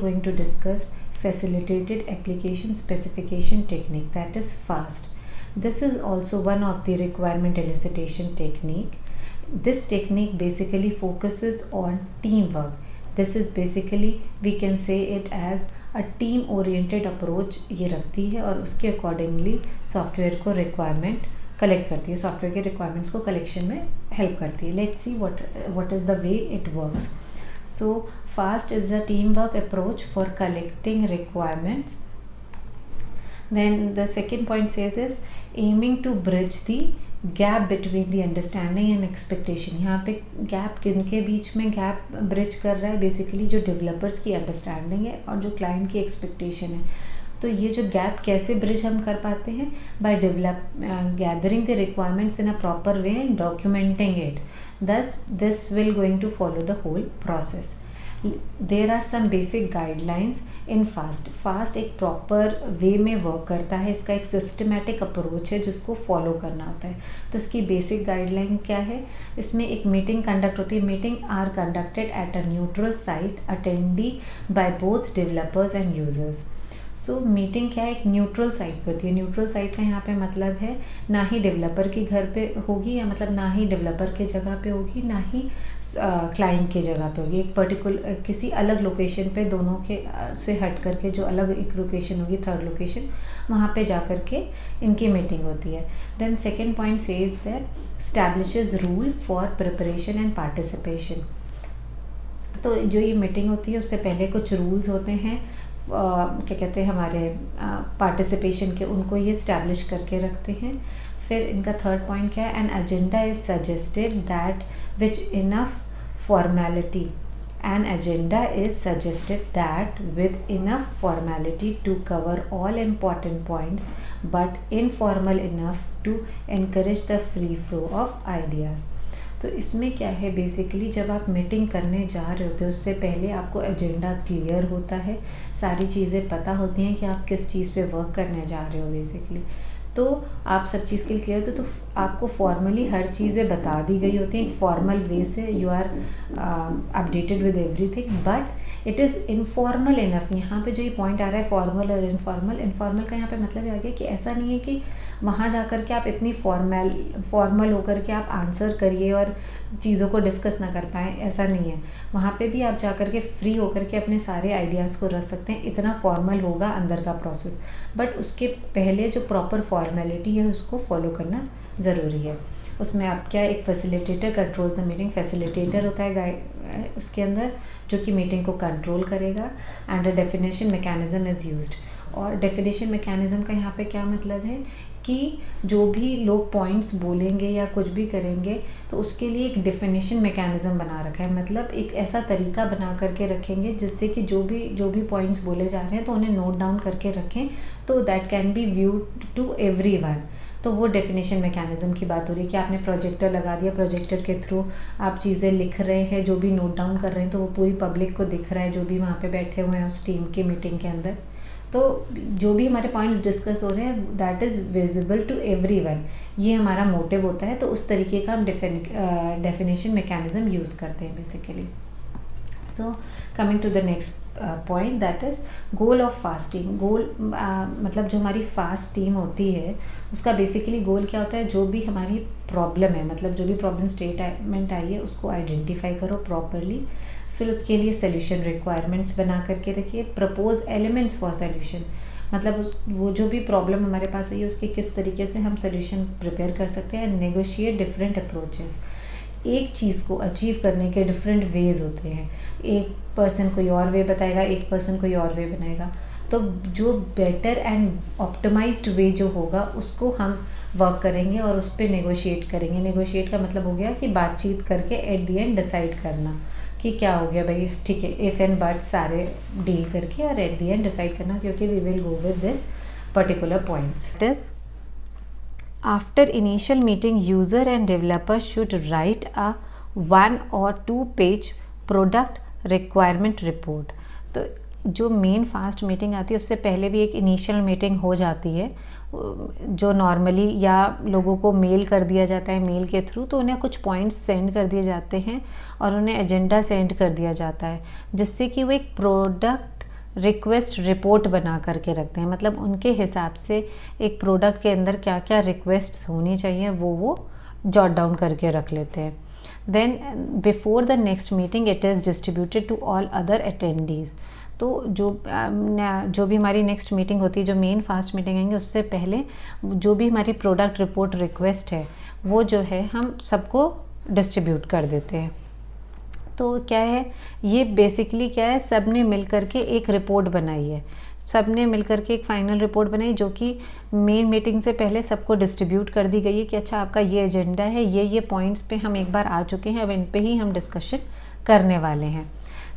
going to discuss facilitated application specification technique, that is FAST. This is also one of the requirement elicitation technique. This technique basically focuses on teamwork. This is basically, we can say it as a team oriented approach ये रखती है और उसके accordingly software को requirement collect करती है, software के requirements को कलेक्शन में हेल्प करती है. Let's see what is the way it works. So fast is a team work approach for collecting requirements. Then the second point says is aiming to bridge the gap between the understanding and expectation. यहाँ पे gap किनके बीच में gap bridge कर रहा है? Basically जो developers की understanding है और जो क्लाइंट की एक्सपेक्टेशन है. तो ये जो गैप कैसे ब्रिज हम कर पाते हैं? By gathering the requirements in a proper way and documenting it. Thus this will going to follow the whole process. There are some basic guidelines in fast. Fast एक प्रॉपर वे में work करता है, इसका एक systematic approach है जिसको follow करना होता है. तो इसकी बेसिक गाइडलाइन क्या है? इसमें एक मीटिंग कंडक्ट होती है. Meeting are conducted at a neutral site attendee by both developers and users. So meeting क्या है? एक न्यूट्रल साइट पे होती है. न्यूट्रल साइट का यहाँ पे मतलब है ना ही डेवलपर के घर पे होगी, या मतलब ना ही डेवलपर के जगह पे होगी, ना ही क्लाइंट के जगह पे होगी. एक पर्टिकुलर किसी अलग लोकेशन पे दोनों के से हट करके जो अलग एक लोकेशन होगी, थर्ड लोकेशन, वहाँ पे जा कर के इनकी मीटिंग होती है. Then second point says that establishes rule for preparation and participation. तो जो ये मीटिंग होती है उससे पहले कुछ रूल्स होते हैं, क्या कहते हैं, हमारे पार्टिसिपेशन के, उनको ये स्टैब्लिश करके रखते हैं. फिर इनका थर्ड पॉइंट क्या है? An agenda is suggested that which enough formality. An agenda is suggested that with enough formality to cover all important points but informal enough to encourage the free flow of ideas. तो इसमें क्या है? Basically जब आप meeting करने जा रहे होते हो उससे पहले आपको एजेंडा क्लियर होता है, सारी चीज़ें पता होती हैं कि आप किस चीज़ पे वर्क करने जा रहे हो बेसिकली. तो आप सब चीज़ के लिए क्लियर होते, तो आपको फॉर्मली हर चीज़ें बता दी गई होती हैं. एक फॉर्मल वे से you are updated with everything, but it is informal enough. यहाँ पे जो ये पॉइंट आ रहा है फॉर्मल और इनफॉर्मल, इनफॉर्मल का यहाँ पे मतलब आ गया कि ऐसा नहीं है कि वहाँ जा कर के आप इतनी फॉर्मल होकर के आप आंसर करिए और चीज़ों को डिस्कस ना कर पाएँ, ऐसा नहीं है. वहाँ पे भी आप जा कर के फ्री होकर के अपने सारे आइडियाज़ को रख सकते हैं. इतना फॉर्मल होगा अंदर का प्रोसेस, बट उसके पहले जो प्रॉपर फॉर्मेलिटी है उसको फॉलो करना ज़रूरी है. उसमें आप क्या, एक facilitator control the meeting. Facilitator होता है गाइड उसके अंदर जो कि मीटिंग को कंट्रोल करेगा. And a definition mechanism is used. और डेफिनेशन मैकेनिज्म का यहाँ पे क्या मतलब है कि जो भी लोग पॉइंट्स बोलेंगे या कुछ भी करेंगे तो उसके लिए एक डेफिनेशन मैकेनिज्म बना रखा है. मतलब एक ऐसा तरीका बना करके रखेंगे जिससे कि जो भी पॉइंट्स बोले जा रहे हैं तो उन्हें नोट डाउन करके रखें, तो that can be view to everyone. तो वो डेफिनेशन मैकेनिज्म की बात हो रही है कि आपने प्रोजेक्टर लगा दिया, प्रोजेक्टर के थ्रू आप चीज़ें लिख रहे हैं, जो भी नोट डाउन कर रहे हैं तो वो पूरी पब्लिक को दिख रहा है, जो भी वहाँ पे बैठे हुए हैं उस टीम की मीटिंग के अंदर. तो जो भी हमारे पॉइंट्स डिस्कस हो रहे हैं that is visible to everyone. ये हमारा मोटिव होता है. तो उस तरीके का हम डेफिनेशन मैकेनिज्म यूज़ करते हैं basically. So coming to the next point, that is goal of fast team. Goal मतलब जो हमारी फास्ट टीम होती है उसका बेसिकली गोल क्या होता है? जो भी हमारी प्रॉब्लम है, मतलब जो भी प्रॉब्लम स्टेटमेंट आई है उसको आइडेंटिफाई करो प्रॉपरली. फिर उसके लिए सोल्यूशन रिक्वायरमेंट्स बना करके रखिए. प्रपोज एलिमेंट्स फॉर सोल्यूशन, मतलब वो जो भी प्रॉब्लम हमारे पास है उसके किस तरीके से हम सोल्यूशन प्रिपेयर कर सकते हैं. Negotiate different approaches. एक चीज़ को अचीव करने के डिफरेंट वेज होते हैं. एक पर्सन कोई और वे बताएगा, एक पर्सन कोई और वे बनाएगा. तो जो बेटर एंड ऑप्टिमाइज्ड वे जो होगा उसको हम वर्क करेंगे और उस पर नेगोशिएट करेंगे. नेगोशिएट का मतलब हो गया कि बातचीत करके एट द एंड डिसाइड करना कि क्या हो गया भाई, ठीक है, इफ़ एंड बट सारे डील करके और एट द एंड डिसाइड करना, क्योंकि we will go with this particular points. It is after initial meeting user and developer should write a 1 or 2 page product requirement report. तो जो main fast meeting आती है उससे पहले भी एक इनिशियल मीटिंग हो जाती है जो नॉर्मली या लोगों को मेल कर दिया जाता है मेल के थ्रू. तो उन्हें कुछ पॉइंट्स सेंड कर दिए जाते हैं और उन्हें एजेंडा सेंड कर दिया जाता है जिससे कि वो एक प्रोडक्ट रिक्वेस्ट रिपोर्ट बना करके रखते हैं, मतलब उनके हिसाब से एक प्रोडक्ट के अंदर क्या क्या रिक्वेस्ट्स होनी चाहिए वो जॉट डाउन करके रख लेते हैं। Then before the next meeting it is distributed to all other attendees. तो जो भी हमारी नेक्स्ट मीटिंग होती है, जो मेन फास्ट मीटिंग आएंगे, उससे पहले जो भी हमारी प्रोडक्ट रिपोर्ट रिक्वेस्ट है वो जो है हम सबको डिस्ट्रीब्यूट कर देते हैं। तो क्या है, ये बेसिकली क्या है, सब ने मिल करके एक रिपोर्ट बनाई है, सब ने मिल करके एक फाइनल रिपोर्ट बनाई जो कि मेन मीटिंग से पहले सबको डिस्ट्रीब्यूट कर दी गई है कि अच्छा आपका ये एजेंडा है, ये पॉइंट्स पे हम एक बार आ चुके हैं, अब इन पे ही हम डिस्कशन करने वाले हैं।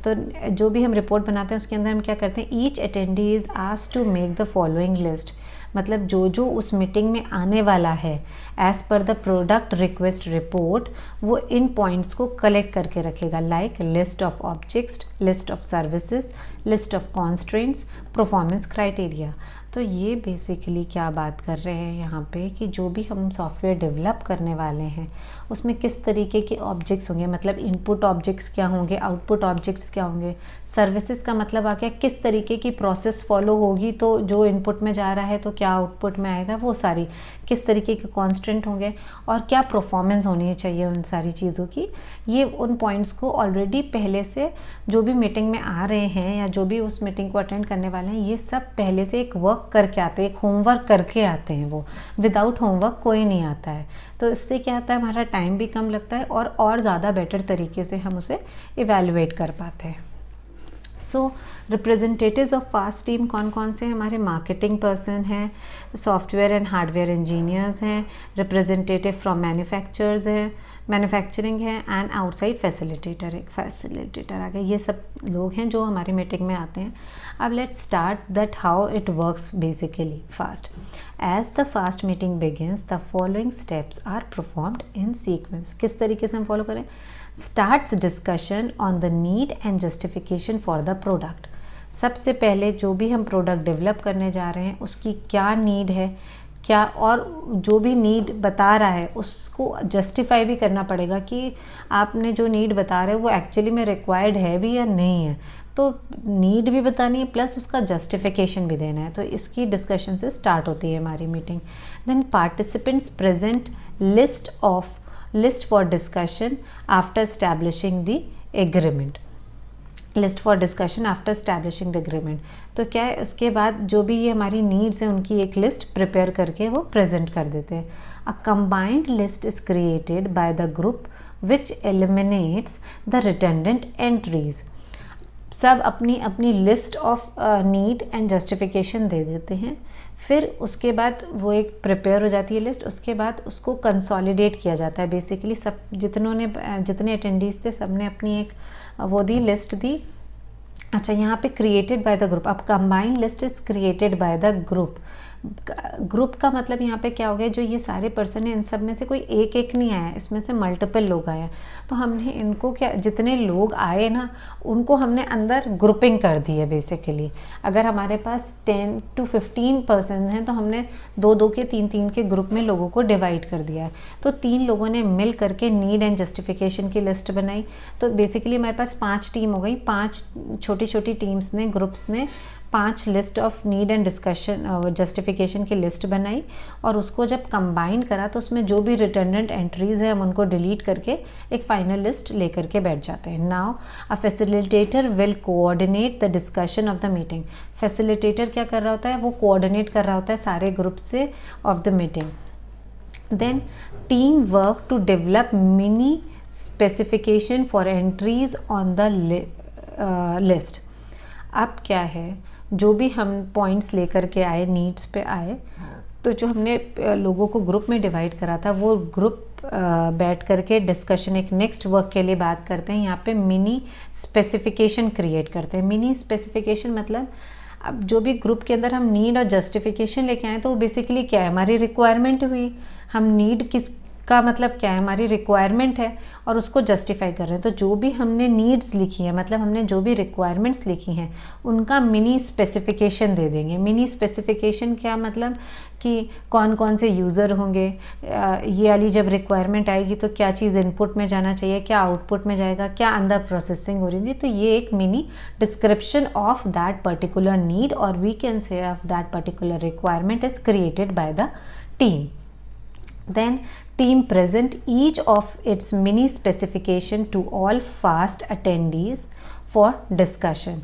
तो जो भी हम रिपोर्ट बनाते हैं उसके अंदर हम क्या करते हैं, each attendee is asked to make the following list, मतलब जो जो उस मीटिंग में आने वाला है as per the product request report, वो इन पॉइंट्स को कलेक्ट करके रखेगा, like list of objects, list of services, list of constraints, performance criteria. तो ये बेसिकली क्या बात कर रहे हैं यहाँ पे कि जो भी हम सॉफ्टवेयर डेवलप करने वाले हैं उसमें किस तरीके के ऑब्जेक्ट्स होंगे, मतलब इनपुट ऑब्जेक्ट्स क्या होंगे, आउटपुट ऑब्जेक्ट्स क्या होंगे, सर्विसेज का मतलब आ गया किस तरीके की प्रोसेस फॉलो होगी, तो जो इनपुट में जा रहा है तो क्या आउटपुट में आएगा, वो सारी किस तरीके के कॉन्स्टेंट होंगे और क्या परफॉर्मेंस होनी चाहिए उन सारी चीज़ों की। ये उन पॉइंट्स को ऑलरेडी पहले से जो भी मीटिंग में आ रहे हैं या जो भी उस मीटिंग को अटेंड करने वाले हैं, ये सब पहले से एक वर्क करके आते हैं, एक होमवर्क करके आते हैं। वो विदाउट होमवर्क कोई नहीं आता है। तो इससे क्या होता है, हमारा टाइम भी कम लगता है और ज़्यादा बेटर तरीके से हम उसे इवेलुएट कर पाते हैं। सो रिप्रेजेंटेटिव्स ऑफ फास्ट टीम कौन कौन से हैं, हमारे मार्केटिंग पर्सन हैं, सॉफ्टवेयर एंड हार्डवेयर इंजीनियर्स हैं, रिप्रेजेंटेटिव फ्रॉम मैन्युफैक्चरर्स हैं, मैन्युफैक्चरिंग है, एंड आउटसाइड फैसिलिटेटर, एक फैसिलिटेटर आ गए। ये सब लोग हैं जो हमारी मीटिंग में आते हैं। अब let's start that how it works basically FAST. As the FAST meeting begins the following steps are performed in sequence. किस तरीके से हम फॉलो करें, starts discussion on the need and justification for the product. सबसे पहले जो भी हम प्रोडक्ट डेवलप करने जा रहे हैं उसकी क्या नीड है, क्या, और जो भी नीड बता रहा है उसको जस्टिफाई भी करना पड़ेगा कि आपने जो नीड बता रहे हो वो एक्चुअली में रिक्वायर्ड है भी या नहीं है। तो नीड भी बतानी है प्लस उसका जस्टिफिकेशन भी देना है। तो इसकी डिस्कशन से स्टार्ट होती है हमारी मीटिंग। Then participants present list for discussion after establishing the agreement. List for discussion after establishing the agreement. तो क्या है, उसके बाद जो भी ये हमारी नीड्स हैं उनकी एक लिस्ट प्रिपेयर करके वो प्रेजेंट कर देते हैं। A combined list is created by the group which eliminates the redundant entries. सब अपनी अपनी list of need and justification दे देते हैं, फिर उसके बाद वो एक प्रिपेयर हो जाती है लिस्ट। उसके बाद उसको कंसोलिडेट किया जाता है। बेसिकली सब जितने अटेंडीज थे सब ने अपनी एक वो दी, लिस्ट दी। अच्छा, यहाँ पे क्रिएटेड बाय द ग्रुप। अब combined list is created by the group. Group का मतलब यहाँ पे क्या हो गया, जो ये सारे पर्सन हैं इन सब में से कोई एक एक नहीं आया, इसमें से मल्टीपल लोग आए। तो हमने इनको क्या, जितने लोग आए ना उनको हमने अंदर ग्रुपिंग कर दी है बेसिकली। अगर हमारे पास 10 to 15 पर्सन हैं तो हमने 2-2 के 3-3 के ग्रुप में लोगों को डिवाइड कर दिया है। तो 3 लोगों ने मिल करके नीड एंड जस्टिफिकेशन की लिस्ट बनाई। तो बेसिकली हमारे पास 5 टीम हो गई। 5 छोटी छोटी टीम्स ने, ग्रुप्स ने 5 list of need and discussion justification की लिस्ट बनाई और उसको जब कंबाइन करा तो उसमें जो भी रिडंडेंट एंट्रीज है हम उनको डिलीट करके एक फाइनल लिस्ट लेकर के बैठ जाते हैं। Now a facilitator will coordinate the discussion of the meeting. Facilitator क्या कर रहा होता है, वो कोऑर्डिनेट कर रहा होता है सारे ग्रुप से of the meeting. Then team work to develop mini specification for entries on the list. अब क्या है, जो भी हम पॉइंट्स लेकर के आए, नीड्स पे आए, तो जो हमने लोगों को ग्रुप में डिवाइड करा था वो ग्रुप बैठ करके डिस्कशन, एक नेक्स्ट वर्क के लिए बात करते हैं। यहाँ पे मिनी स्पेसिफिकेशन क्रिएट करते हैं। मिनी स्पेसिफिकेशन मतलब अब जो भी ग्रुप के अंदर हम नीड और जस्टिफिकेशन लेके आए तो वो बेसिकली क्या है, हमारी रिक्वायरमेंट हुई। हम नीड का मतलब क्या है, हमारी रिक्वायरमेंट है और उसको जस्टिफाई कर रहे हैं। तो जो भी हमने नीड्स लिखी है, मतलब हमने जो भी रिक्वायरमेंट्स लिखी हैं उनका मिनी स्पेसिफिकेशन दे देंगे। मिनी स्पेसिफिकेशन क्या मतलब कि कौन कौन से यूज़र होंगे, ये वाली जब रिक्वायरमेंट आएगी तो क्या चीज़ इनपुट में जाना चाहिए, क्या आउटपुट में जाएगा, क्या अंदर प्रोसेसिंग हो रही होगी। तो ये एक mini description of that particular need और we can say of that particular requirement is created by the team. Then team present each of its mini specification to all fast attendees for discussion.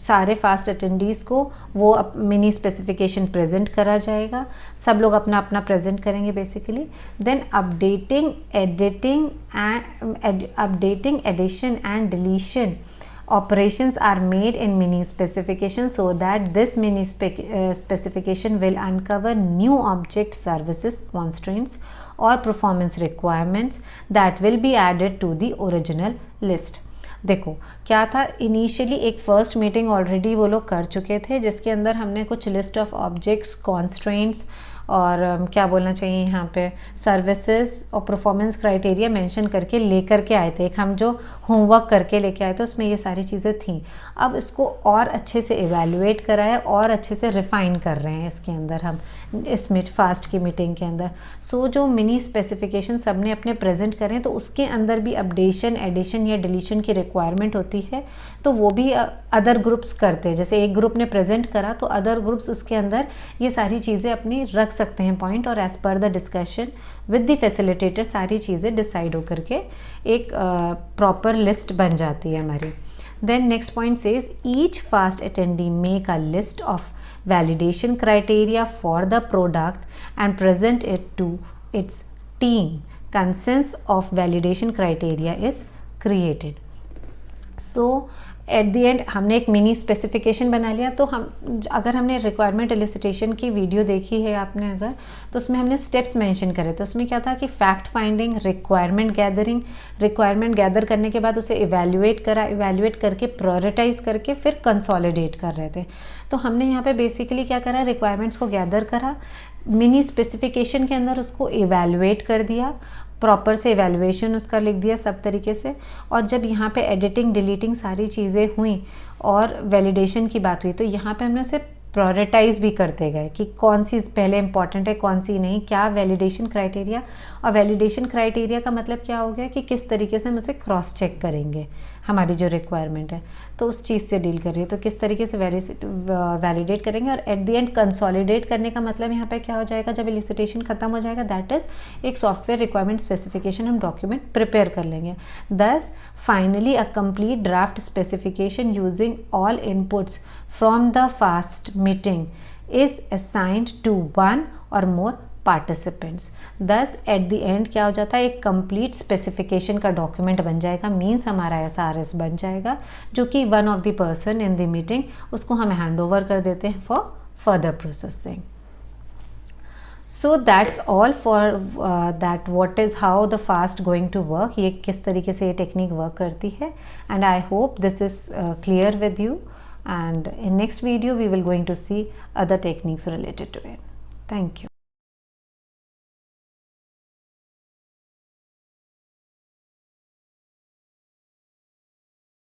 सारे fast attendees को वो mini specification present करा जाएगा, सब लोग अपना अपना present करेंगे basically. Then updating addition and deletion operations are made in mini specification so that this mini specification will uncover new object services constraints or performance requirements that will be added to the original list. देखो क्या था, initially एक first meeting already वो लोग कर चुके थे जिसके अंदर हमने कुछ लिस्ट ऑफ ऑब्जेक्ट्स, कॉन्स्ट्रेंट्स और क्या बोलना चाहिए यहाँ पे सर्विसेज और परफॉर्मेंस क्राइटेरिया मेंशन करके लेकर के आए थे। एक हम जो होमवर्क करके लेके आए थे उसमें ये सारी चीज़ें थी। अब इसको और अच्छे से इवैल्यूएट कराया और अच्छे से रिफ़ाइन कर रहे हैं इसके अंदर हम इस फास्ट की मीटिंग के अंदर। सो जो मिनी स्पेसिफिकेशन सब ने अपने प्रेजेंट करें तो उसके अंदर भी अपडेशन, एडिशन या डिलीशन की रिक्वायरमेंट होती है तो वो भी अदर ग्रुप्स करते हैं। जैसे एक ग्रुप ने प्रेजेंट करा तो अदर ग्रुप्स उसके अंदर ये सारी चीज़ें अपनी रख सकते हैं पॉइंट, और एज पर the discussion with the facilitator सारी चीज़ें डिसाइड होकर के एक प्रॉपर लिस्ट बन जाती है हमारी। Then next point says each FAST attendee make a list of validation criteria for the product and present it to its team. Consensus of validation criteria is created. So at the and हमने एक mini specification बना लिया। तो हम अगर हमने requirement elicitation की video देखी है आपने अगर, तो उसमें हमने स्टेप्स मेंशन करे थे। उसमें क्या था कि फैक्ट फाइंडिंग, रिक्वायरमेंट गैदर करने के बाद उसे इवैल्यूएट करा, इवैल्यूएट करके प्रायोरिटाइज करके फिर कंसोलिडेट कर रहे थे। तो हमने यहाँ पे बेसिकली क्या करा, रिक्वायरमेंट्स को गैदर करा, मिनी स्पेसिफिकेशन के अंदर उसको इवैल्यूएट कर दिया, प्रॉपर से इवैल्यूएशन उसका लिख दिया सब तरीके से। और जब यहाँ पे एडिटिंग, डिलीटिंग सारी चीज़ें हुई और वैलिडेशन की बात हुई तो यहाँ पे हमने उसे प्रायोरिटाइज भी करते गए कि कौन सी पहले इंपॉर्टेंट है, कौन सी नहीं, क्या वैलिडेशन क्राइटेरिया। और वैलिडेशन क्राइटेरिया का मतलब क्या हो गया कि किस तरीके से हम उसे क्रॉस चेक करेंगे, हमारी जो रिक्वायरमेंट है तो उस चीज़ से डील कर रही है तो किस तरीके से वैलिडेट करेंगे। और एट द एंड कंसोलिडेट करने का मतलब यहाँ पे क्या हो जाएगा, जब एलिसिटेशन खत्म हो जाएगा दैट इज़ एक सॉफ्टवेयर रिक्वायरमेंट स्पेसिफिकेशन हम डॉक्यूमेंट प्रिपेयर कर लेंगे। Thus finally a complete draft specification using all inputs from the FAST meeting is assigned to one or more participants. Thus at the end क्या हो जाता है, एक complete specification का document बन जाएगा, मीन्स हमारा SRS बन जाएगा जो कि one of the person in the meeting उसको हम हैंड ओवर कर देते हैं for further processing. So that's all for that what is how the FAST going to work, ये किस तरीके से ये टेक्निक वर्क करती है। And I hope this is clear with you, and in next video we will going to see other techniques related to it. Thank you.